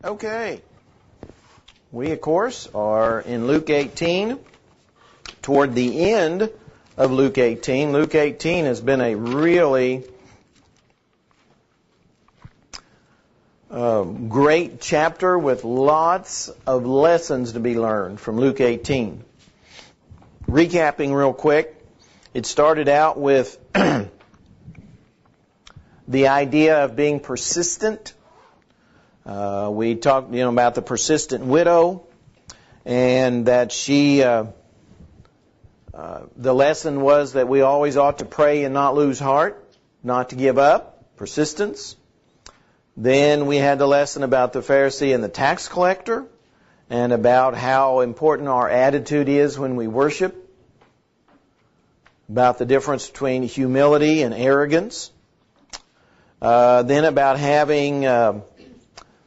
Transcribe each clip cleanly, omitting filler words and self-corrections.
Okay. We, of course, are in Luke 18, toward the end of Luke 18. Luke 18 has been a really great chapter with lots of lessons to be learned from Luke 18. Recapping real quick, it started out with the idea of being persistent. We talked, about the persistent widow, and that the lesson was that we always ought to pray and not lose heart, not to give up, persistence. Then we had the lesson about the Pharisee and the tax collector, and about how important our attitude is when we worship, about the difference between humility and arrogance. Then about having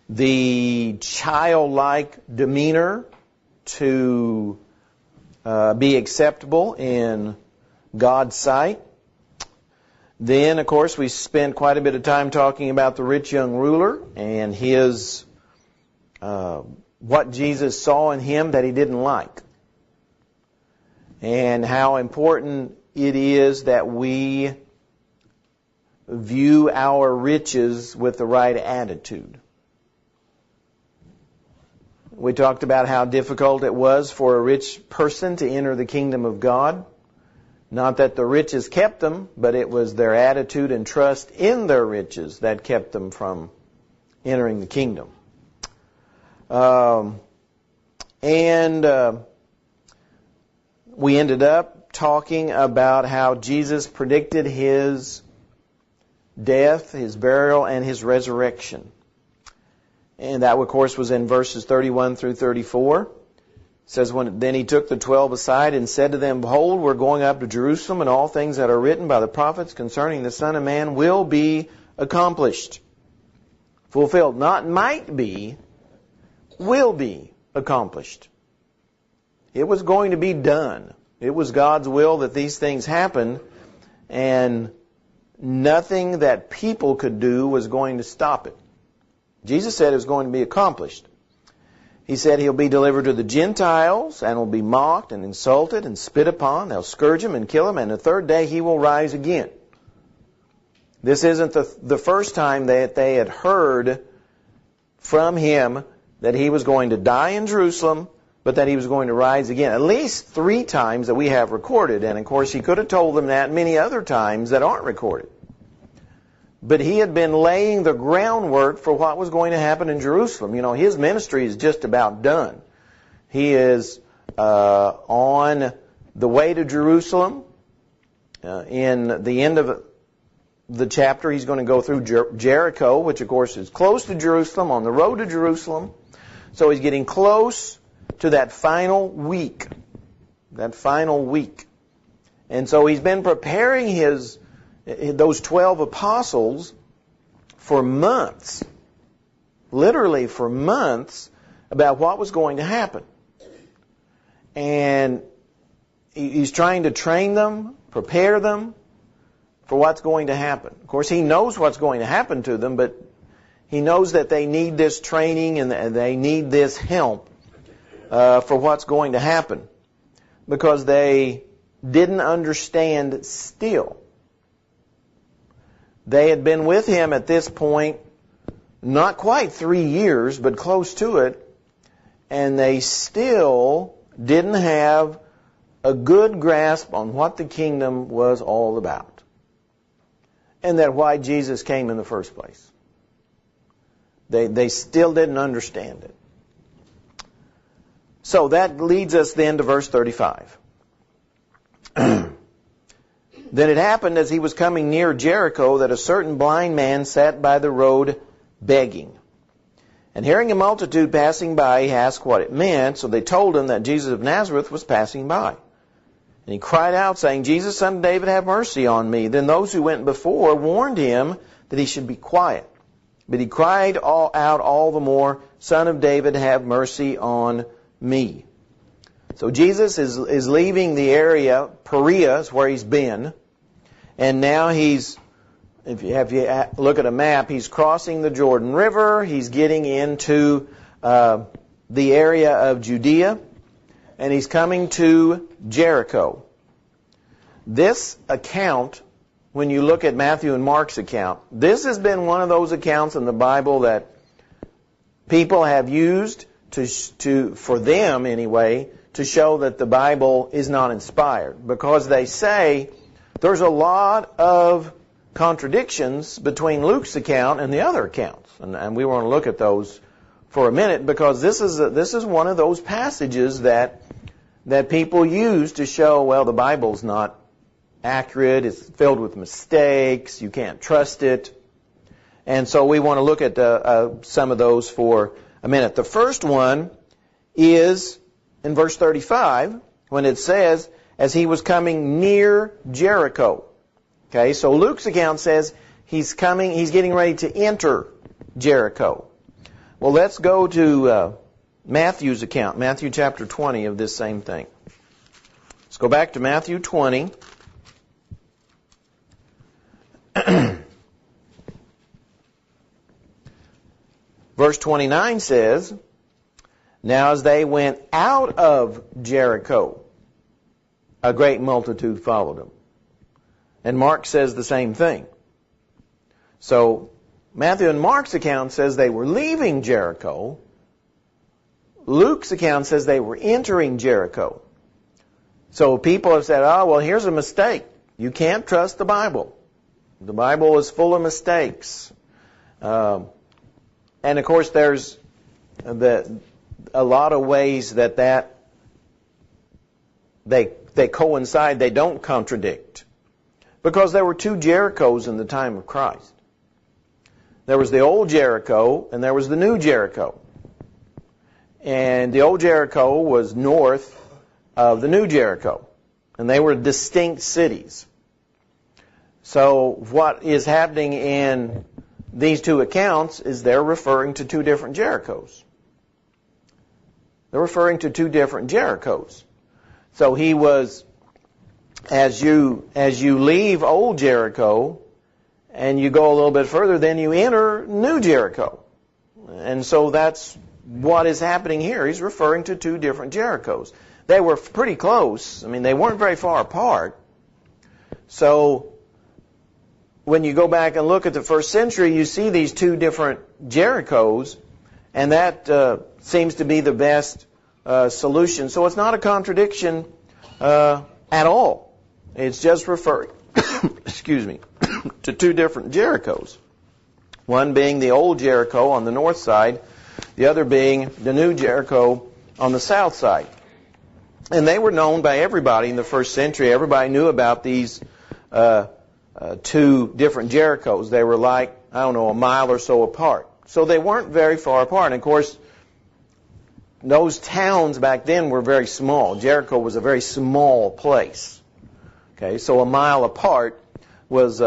the childlike demeanor to be acceptable in God's sight. Then, of course, we spent quite a bit of time talking about the rich young ruler and his what Jesus saw in him that he didn't like, and how important it is that we view our riches with the right attitude. We talked about how difficult it was for a rich person to enter the kingdom of God. Not that the riches kept them, but it was their attitude and trust in their riches that kept them from entering the kingdom. We ended up talking about how Jesus predicted His death, His burial, and His resurrection. And that, of course, was in verses 31 through 34. It says, Then He took the 12 aside and said to them, Behold, we're going up to Jerusalem, and all things that are written by the prophets concerning the Son of Man will be accomplished. Fulfilled. Not might be, will be accomplished. It was going to be done. It was God's will that these things happen, and nothing that people could do was going to stop it. Jesus said it was going to be accomplished. He said He'll be delivered to the Gentiles and will be mocked and insulted and spit upon. They'll scourge Him and kill Him, and the third day He will rise again. This isn't the first time that they had heard from Him that He was going to die in Jerusalem, but that He was going to rise again. At least 3 times that we have recorded. And of course He could have told them that many other times that aren't recorded. But He had been laying the groundwork for what was going to happen in Jerusalem. His ministry is just about done. He is on the way to Jerusalem. In the end of the chapter, He's going to go through Jericho, which of course is close to Jerusalem, on the road to Jerusalem. So He's getting close to that final week. And so He's been preparing those 12 apostles for months, literally for months, about what was going to happen. And He's trying to train them, prepare them for what's going to happen. Of course, He knows what's going to happen to them, but He knows that they need this training and they need this help for what's going to happen, because they didn't understand still. They had been with Him at this point not quite 3 years, but close to it, and they still didn't have a good grasp on what the kingdom was all about, and that why Jesus came in the first place. They still didn't understand it. So that leads us then to verse 35. Then it happened as He was coming near Jericho that a certain blind man sat by the road begging. And hearing a multitude passing by, he asked what it meant. So they told him that Jesus of Nazareth was passing by. And he cried out, saying, Jesus, Son of David, have mercy on me. Then those who went before warned him that he should be quiet. But he cried out all the more, Son of David, have mercy on me. So Jesus is leaving the area, Perea is where He's been, and now He's if you look at a map, he's crossing the Jordan River. He's getting into the area of Judea, and he's coming to Jericho. This account, when you look at Matthew and Mark's account, this has been one of those accounts in the Bible that people have used for them anyway, to show that the Bible is not inspired, because they say there's a lot of contradictions between Luke's account and the other accounts, and we want to look at those for a minute, because this is one of those passages that people use to show, well, the Bible's not accurate, it's filled with mistakes, you can't trust it. And so we want to look at some of those for a minute. The first one is in verse 35, when it says, as he was coming near Jericho. Okay, so Luke's account says he's getting ready to enter Jericho. Well, let's go to Matthew's account, Matthew chapter 20 of this same thing. Let's go back to Matthew 20. Verse 29 says, now as they went out of Jericho, a great multitude followed them. And Mark says the same thing. So Matthew and Mark's account says they were leaving Jericho. Luke's account says they were entering Jericho. So people have said, oh, well, here's a mistake. You can't trust the Bible. The Bible is full of mistakes. And of course, there's a lot of ways that they coincide. They don't contradict, because there were two Jerichos in the time of Christ. There was the old Jericho and there was the new Jericho. And the old Jericho was north of the new Jericho, and they were distinct cities. So what is happening in these two accounts is they're referring to two different Jerichos. They're referring to two different Jerichos. So he was, as you leave old Jericho and you go a little bit further, then you enter new Jericho. And so that's what is happening here. He's referring to two different Jerichos. They were pretty close. I mean, they weren't very far apart. So when you go back and look at the first century, you see these two different Jerichos, and that seems to be the best solution. So it's not a contradiction at all. It's just referring, excuse me, to two different Jerichos. One being the old Jericho on the north side, the other being the new Jericho on the south side. And they were known by everybody in the first century. Everybody knew about these two different Jerichos. They were like, a mile or so apart. So they weren't very far apart. And of course, those towns back then were very small. Jericho was a very small place. Okay, so a mile apart was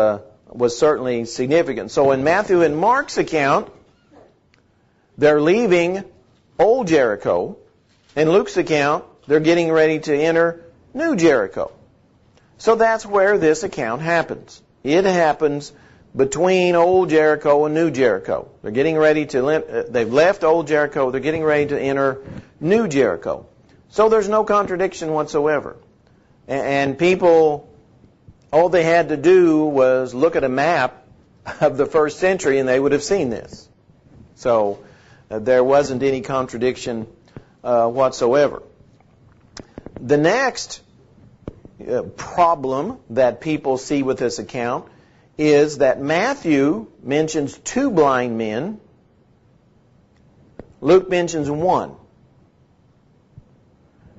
certainly significant. So in Matthew and Mark's account, they're leaving old Jericho. In Luke's account, they're getting ready to enter new Jericho. So that's where this account happens. It happens between old Jericho and new Jericho. They're getting ready they've left old Jericho, they're getting ready to enter new Jericho. So there's no contradiction whatsoever. And people, all they had to do was look at a map of the first century and they would have seen this. So there wasn't any contradiction whatsoever. The next problem that people see with this account is that Matthew mentions two blind men. Luke mentions one.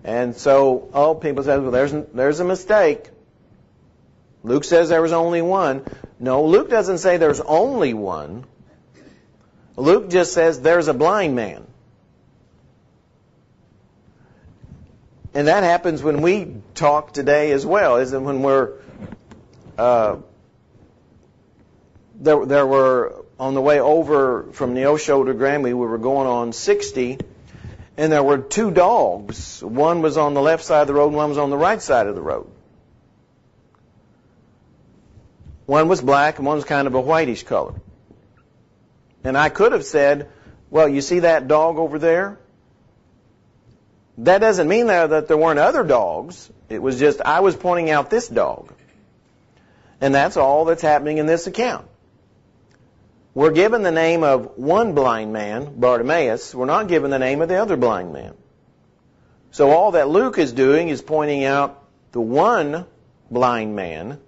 And so, people say, well, there's a mistake. Luke says there was only one. No, Luke doesn't say there's only one. Luke just says there's a blind man. And that happens when we talk today as well, isn't it? When we're there were on the way over from Neosho to Granby, we were going on 60, and there were two dogs. One was on the left side of the road, and one was on the right side of the road. One was black and one was kind of a whitish color. And I could have said, well, you see that dog over there? That doesn't mean that there weren't other dogs. It was just I was pointing out this dog. And that's all that's happening in this account. We're given the name of one blind man, Bartimaeus. We're not given the name of the other blind man. So all that Luke is doing is pointing out the one blind man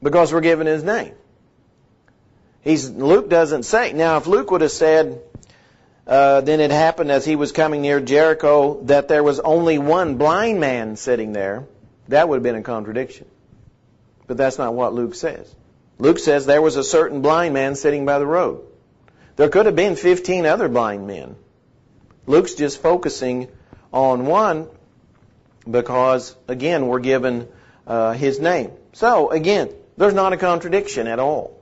because we're given his name. Luke doesn't say. Now, if Luke would have said, then it happened as he was coming near Jericho that there was only one blind man sitting there, that would have been a contradiction. But that's not what Luke says. Luke says there was a certain blind man sitting by the road. There could have been 15 other blind men. Luke's just focusing on one because, again, we're given his name. So, again, there's not a contradiction at all.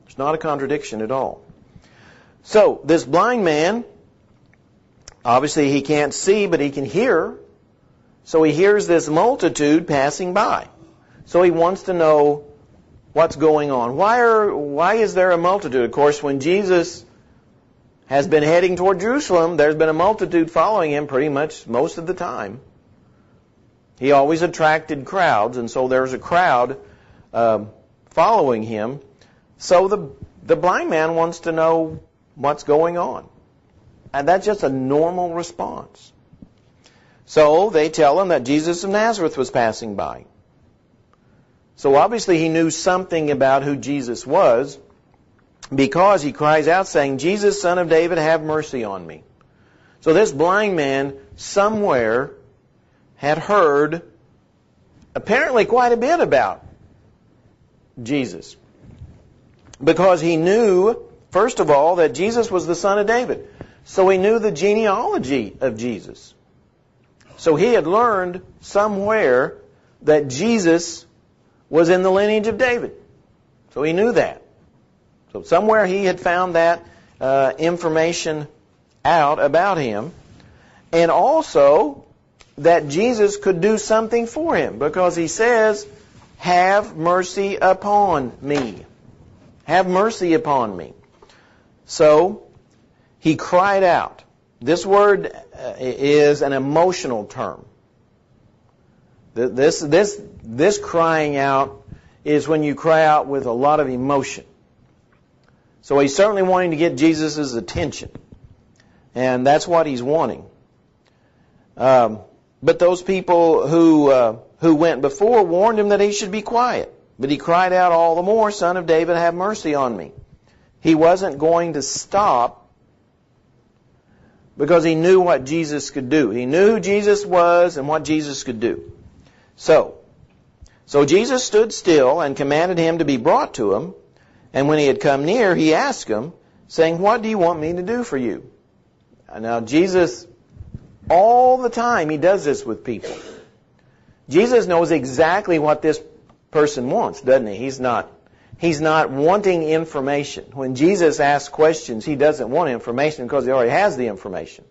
There's not a contradiction at all. So, this blind man, obviously he can't see, but he can hear. So he hears this multitude passing by. So he wants to know what's going on. Why is there a multitude? Of course, when Jesus has been heading toward Jerusalem, there's been a multitude following him pretty much most of the time. He always attracted crowds, and so there's a crowd following him. So the blind man wants to know what's going on. And that's just a normal response. So they tell him that Jesus of Nazareth was passing by. So obviously he knew something about who Jesus was because he cries out saying, Jesus, Son of David, have mercy on me. So this blind man somewhere had heard apparently quite a bit about Jesus. Because he knew, first of all, that Jesus was the Son of David. So he knew the genealogy of Jesus. So he had learned somewhere that Jesus was in the lineage of David. So he knew that. So somewhere he had found that information out about him. And also that Jesus could do something for him. Because he says, have mercy upon me. Have mercy upon me. So he cried out. This word is an emotional term. This crying out is when you cry out with a lot of emotion. So he's certainly wanting to get Jesus' attention. And that's what he's wanting. But those people who went before warned him that he should be quiet. But he cried out all the more, Son of David, have mercy on me. He wasn't going to stop because he knew what Jesus could do. He knew who Jesus was and what Jesus could do. So Jesus stood still and commanded him to be brought to him. And when he had come near, he asked him, saying, what do you want me to do for you? Now, Jesus, all the time, he does this with people. Jesus knows exactly what this person wants, doesn't he? He's not wanting information. When Jesus asks questions, he doesn't want information because he already has the information.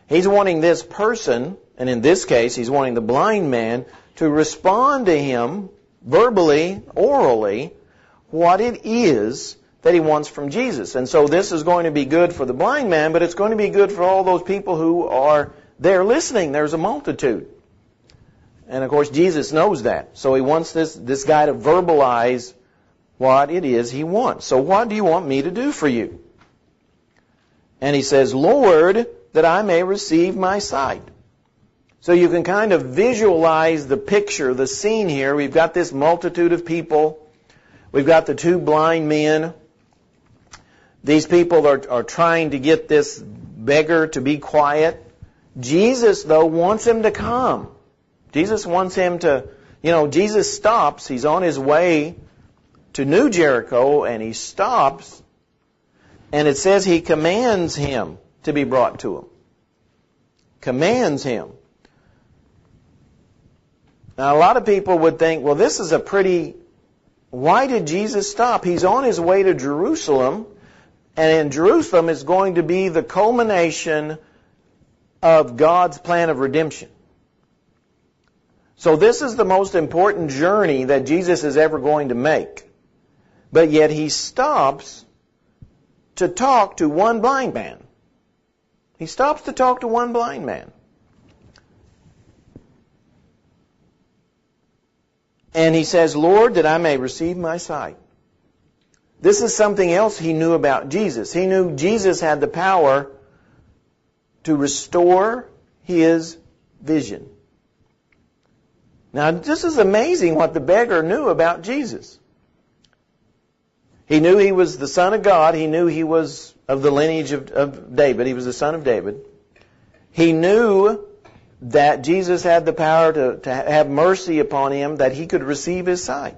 He's wanting this person, and in this case, he's wanting the blind man to respond to him verbally, orally, what it is that he wants from Jesus. And so this is going to be good for the blind man, but it's going to be good for all those people who are there listening. There's a multitude. And of course, Jesus knows that. So he wants this guy to verbalize what it is he wants. So what do you want me to do for you? And he says, Lord, that I may receive my sight. So you can kind of visualize the picture, the scene here. We've got this multitude of people. We've got the two blind men. These people are trying to get this beggar to be quiet. Jesus, though, wants him to come. Jesus wants him to, Jesus stops. He's on his way to New Jericho, and he stops. And it says he commands him to be brought to him. Commands him. Now, a lot of people would think, well, this is why did Jesus stop? He's on his way to Jerusalem, and in Jerusalem is going to be the culmination of God's plan of redemption. So this is the most important journey that Jesus is ever going to make. But yet he stops to talk to one blind man. He stops to talk to one blind man. And he says, Lord, that I may receive my sight. This is something else he knew about Jesus. He knew Jesus had the power to restore his vision. Now, this is amazing what the beggar knew about Jesus. He knew he was the Son of God. He knew he was of the lineage of David. He was the son of David. He knew that Jesus had the power to have mercy upon him, that he could receive his sight.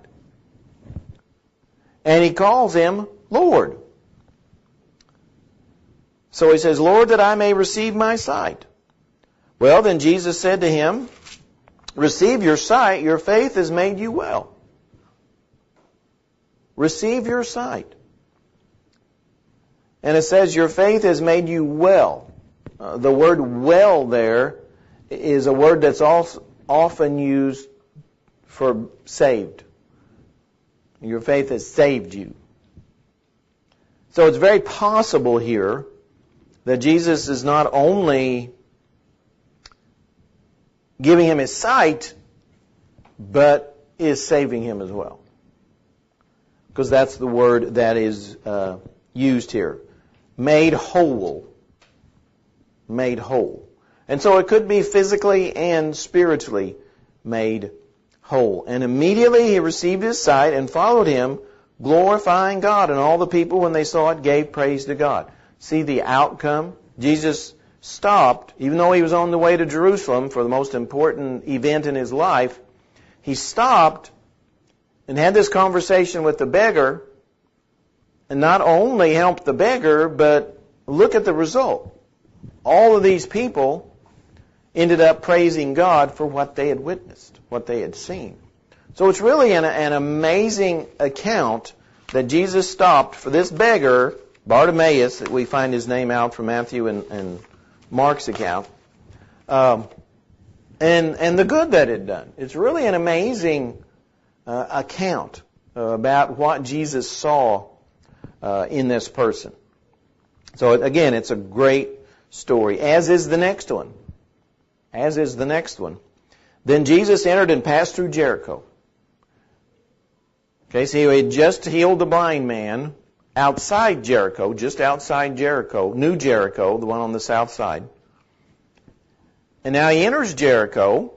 And he calls him Lord. So he says, Lord, that I may receive my sight. Well, then Jesus said to him, receive your sight, your faith has made you well. Receive your sight. And it says, your faith has made you well. The word well there is a word that's also often used for saved. Your faith has saved you. So it's very possible here that Jesus is not only giving him his sight, but is saving him as well. Because that's the word that is used here. Made whole. Made whole. And so it could be physically and spiritually made whole. And immediately he received his sight and followed him, glorifying God. And all the people, when they saw it, gave praise to God. See the outcome? Jesus stopped, even though he was on the way to Jerusalem for the most important event in his life, he stopped and had this conversation with the beggar, and not only helped the beggar, but look at the result. All of these people ended up praising God for what they had witnessed, what they had seen. So it's really an amazing account that Jesus stopped for this beggar, Bartimaeus, that we find his name out from Matthew and Mark's account, and the good that it done. It's really an amazing account about what Jesus saw in this person. So again, it's a great story, as is the next one. As is the next one. Then Jesus entered and passed through Jericho. Okay, so he had just healed the blind man outside Jericho, just outside Jericho, New Jericho, the one on the south side. And now he enters Jericho,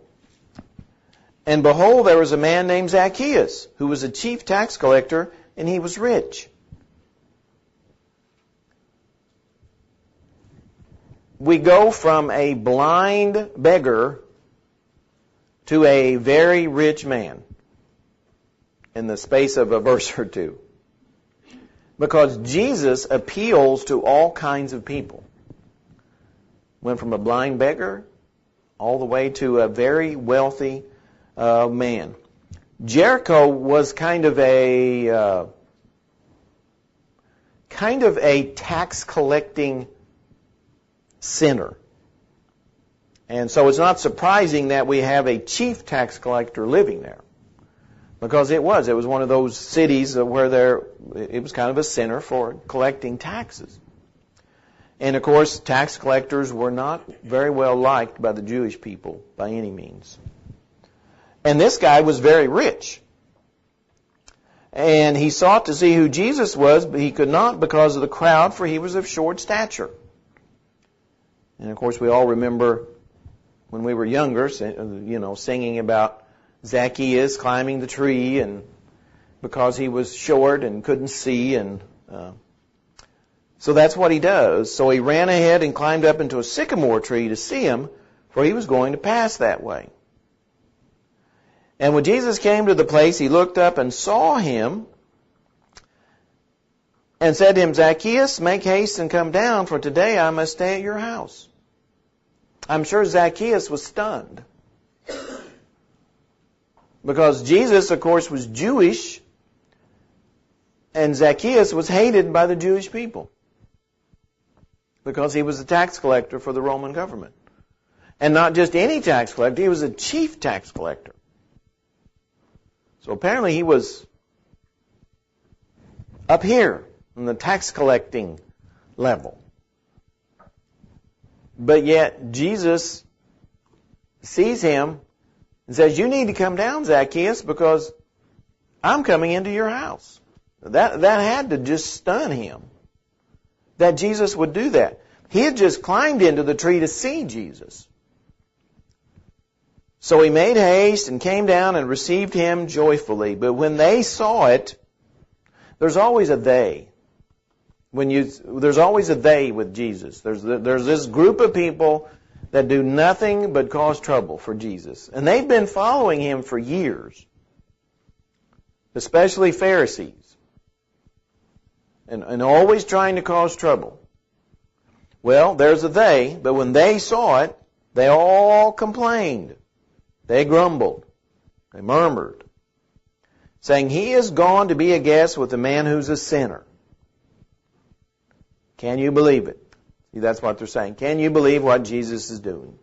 and behold, there was a man named Zacchaeus, who was a chief tax collector, and he was rich. We go from a blind beggar to a very rich man in the space of a verse or two. Because Jesus appeals to all kinds of people. Went from a blind beggar all the way to a very wealthy man. Jericho was kind of a tax collecting center. And so it's not surprising that we have a chief tax collector living there. Because it was one of those cities where it was kind of a center for collecting taxes. And of course, tax collectors were not very well liked by the Jewish people by any means. And this guy was very rich. And he sought to see who Jesus was, but he could not because of the crowd, for he was of short stature. And of course, we all remember when we were younger, singing about Zacchaeus climbing the tree, and because he was short and couldn't see, and so that's what he does. So he ran ahead and climbed up into a sycamore tree to see him, for he was going to pass that way. And when Jesus came to the place, he looked up and saw him, and said to him, Zacchaeus, make haste and come down, for today I must stay at your house. I'm sure Zacchaeus was stunned. Because Jesus, of course, was Jewish, and Zacchaeus was hated by the Jewish people. Because he was a tax collector for the Roman government. And not just any tax collector, he was a chief tax collector. So apparently he was up here in the tax collecting level. But yet Jesus sees him and says, you need to come down, Zacchaeus, because I'm coming into your house. That had to just stun him, that Jesus would do that. He had just climbed into the tree to see Jesus. So he made haste and came down and received him joyfully. But when they saw it, there's always a they. There's always a they with Jesus. There's this group of people that do nothing but cause trouble for Jesus. And they've been following him for years, especially Pharisees, and always trying to cause trouble. Well, there's a they, but when they saw it, they all complained. They grumbled. They murmured, saying, he is gone to be a guest with a man who's a sinner. Can you believe it? See, that's what they're saying. Can you believe what Jesus is doing?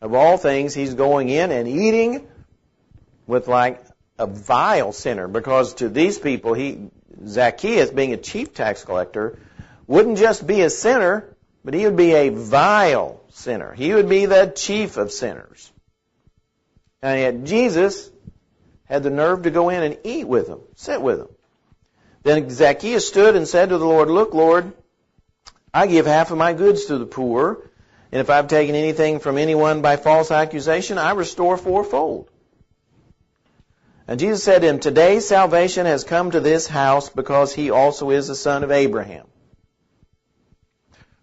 Of all things, he's going in and eating with like a vile sinner, because to these people, Zacchaeus, being a chief tax collector, wouldn't just be a sinner, but he would be a vile sinner. He would be the chief of sinners. And yet Jesus had the nerve to go in and eat with him, sit with him. Then Zacchaeus stood and said to the Lord, look, Lord, I give half of my goods to the poor, and if I've taken anything from anyone by false accusation, I restore fourfold. And Jesus said to him, today salvation has come to this house, because he also is the son of Abraham.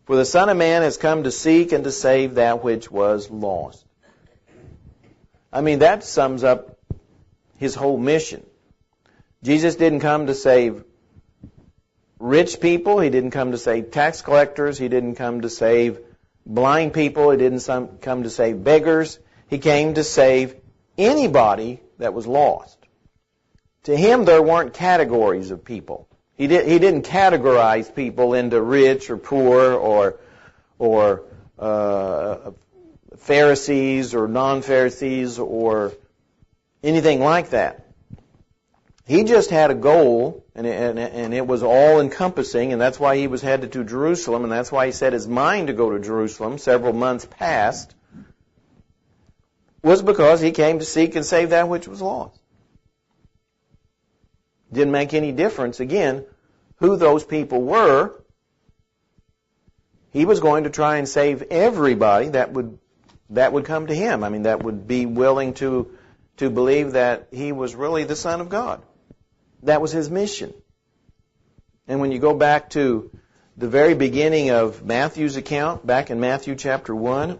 For the Son of Man has come to seek and to save that which was lost. I mean, that sums up his whole mission. Jesus didn't come to save rich people. He didn't come to save tax collectors. He didn't come to save blind people. He didn't come to save beggars. He came to save anybody that was lost. To him, there weren't categories of people. He didn't categorize people into rich or poor or Pharisees or non-Pharisees or anything like that. He just had a goal, and it was all-encompassing, and that's why he was headed to Jerusalem, and that's why he set his mind to go to Jerusalem several months past, was because he came to seek and save that which was lost. Didn't make any difference, again, who those people were. He was going to try and save everybody that would come to him. I mean, that would be willing to believe that he was really the Son of God. That was his mission. And when you go back to the very beginning of Matthew's account, back in Matthew chapter 1,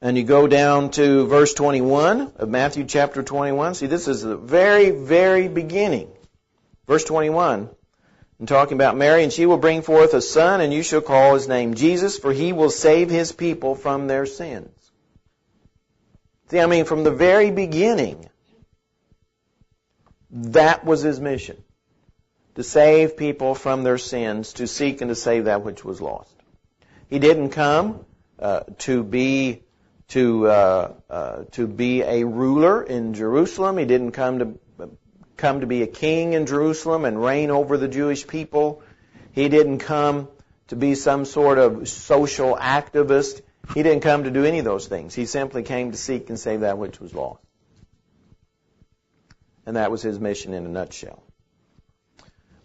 and you go down to verse 21 of Matthew chapter 21. See, this is the very, very beginning. Verse 21, and talking about Mary, and she will bring forth a son, and you shall call his name Jesus, for he will save his people from their sins. See, I mean, from the very beginning, that was his mission. To save people from their sins, to seek and to save that which was lost. He didn't come to be a ruler in Jerusalem. He didn't come to be a king in Jerusalem and reign over the Jewish people. He didn't come to be some sort of social activist. He didn't come to do any of those things. He simply came to seek and save that which was lost. And that was his mission in a nutshell.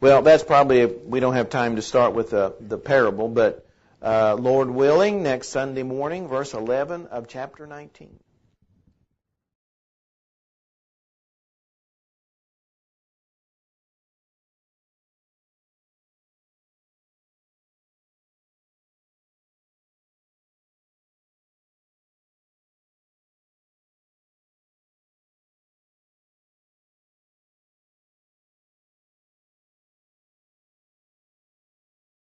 Well, that's probably, we don't have time to start with the parable, but Lord willing, next Sunday morning, verse 11 of chapter 19.